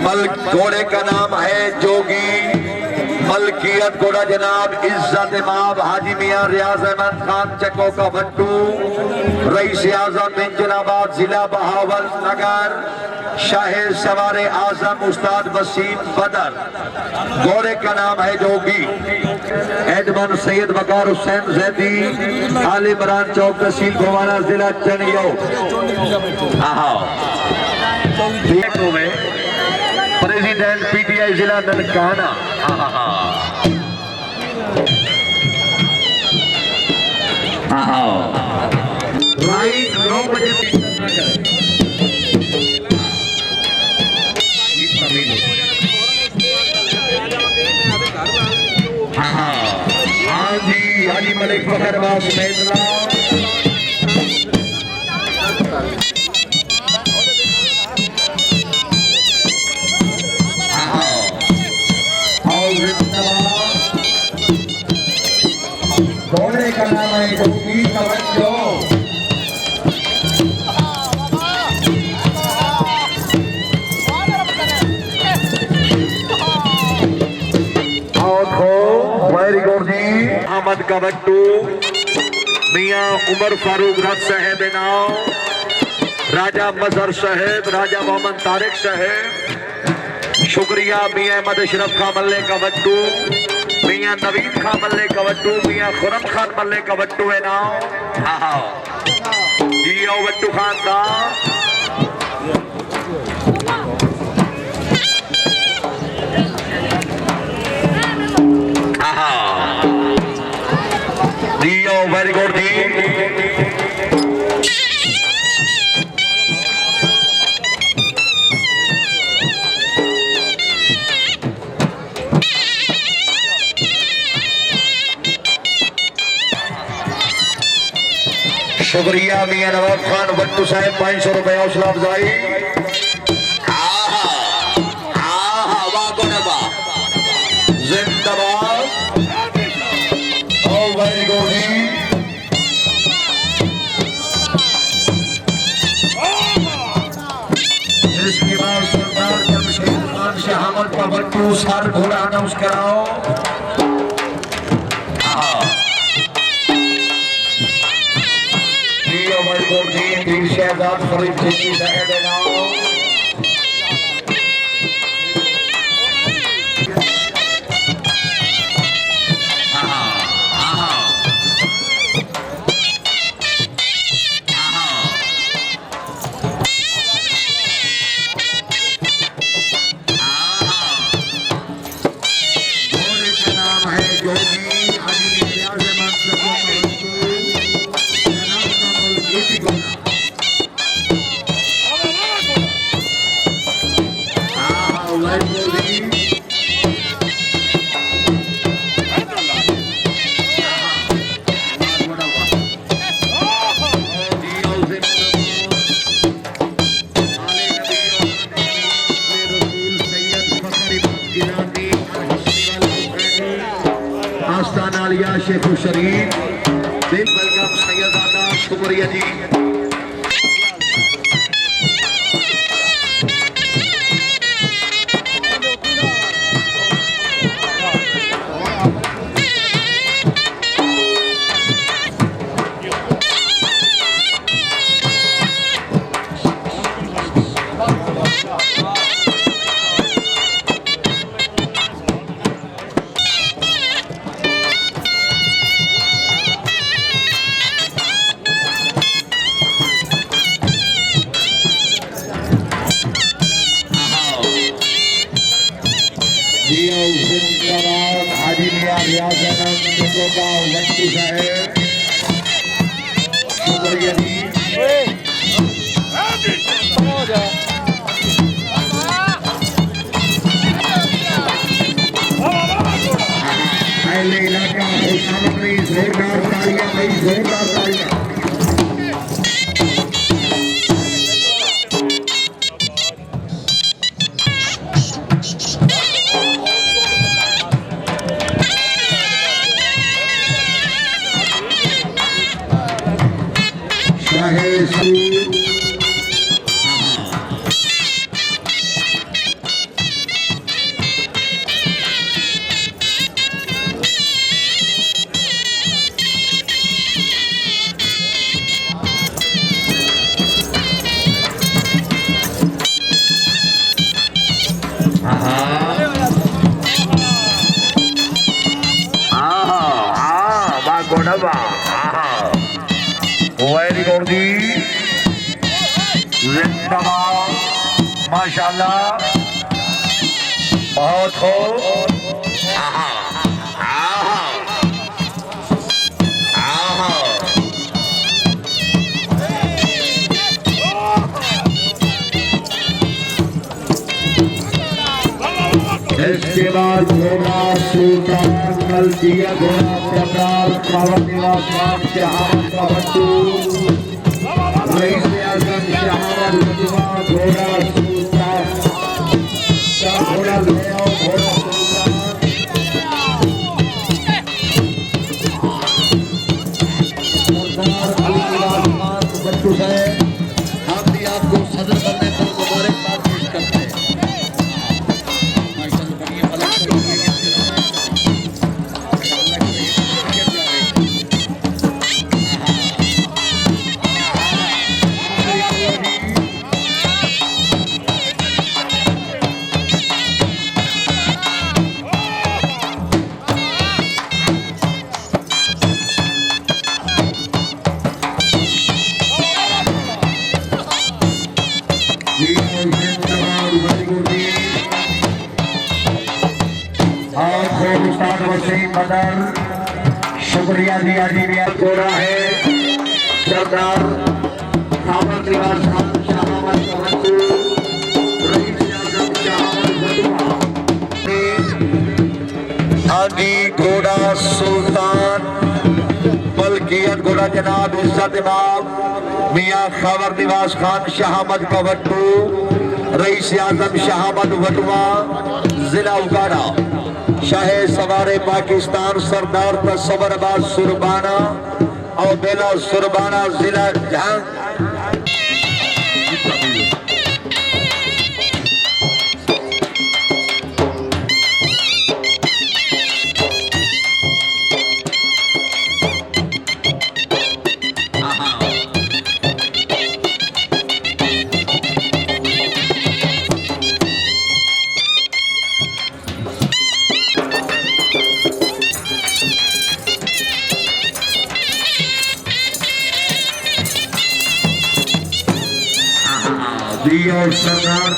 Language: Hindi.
मल्क घोड़े का नाम है जोगी। मलकियत घोड़ा जनाब इज्जत इमाम हाजी मियां रियाज अहमद खान चको का भट्टू, रईस आजम बिन जलाबाद जिला बहावल नगर, शाहिर सवारे आजम उस्ताद वसीम बदर। घोड़े का नाम है जोगी। एडमन सैयद वकार हुसैन जैदी, आल इमरान चौक तहसील भवाना जिला चनियो। प्रेसिडेंट पीटीआई जिला ननकाना। राइट 9 बजे हाजी मलिक फखरबाज मैदला। घोड़े का नाम है जोगी। तवज्जो वेरी गुड जी। अहमद का भट्टू, मियां उमर फारूक रथ साहेब नाव, राजा मजहर साहेब, राजा मोहम्मद तारिक साहेब। शुक्रिया मियां अहमद अशरफ खां मल्ले का भट्टू, मियां नवीद खां मल्ले का भट्टू, मियां खुरम खान मल्ले का भट्टू है नाव। जी आओ भट्टू खान का। वेरी गुड जी। शुक्रिया मियां नवाब खान भट्टू साहब 500 रुपए हौसला अफजाई। जिंदाबाद। वेरी गुड जी। इसके बाद सरदार जमशेद खान शहामत का भट्टू सर घोड़ा अनाउंस कराओ। शहजाद फरीद जी देना। शेख शरीफ बिल वेलकम सैयदाना। शुक्रिया जी। हाजी मियां रियाज अहमद का भट्टू साहेब। शुक्रिया जी। इलाका जोरदार तालियां भाई, जोरदार तालियां। माशाल्लाह बहुत हो। आहा, आहा, आहा। इसके बाद घोड़ा सुल्तान मलकिया घोड़ा सरदार पावन निवास खान शहामत का भट्टू रईस आजम शहामत वटवा घोड़ा सुल्तान का घोड़ा घोड़ा सुल्तान सरदार अली निवास खान भट्टू है। हम भी आपको सदर बनने पर मुबारकबाद पेश करते हैं। शुक्रिया दिया जी घोड़ा है सरदार पावन निवास खान शहामत का भट्टू रईस आजम शहामत वटवा आदि घोड़ा सुल्तान मलकियत घोड़ा जनाब इज्जत इमाम मियां खबर निवास खान शहामत का भट्टू रईस आजम शहामत वटवा जिला उगाड़ा शाहे सवारे पाकिस्तान सरदार तस्वरबाज सुरबाना और बेला सुरबाना जिला जहां और सरदार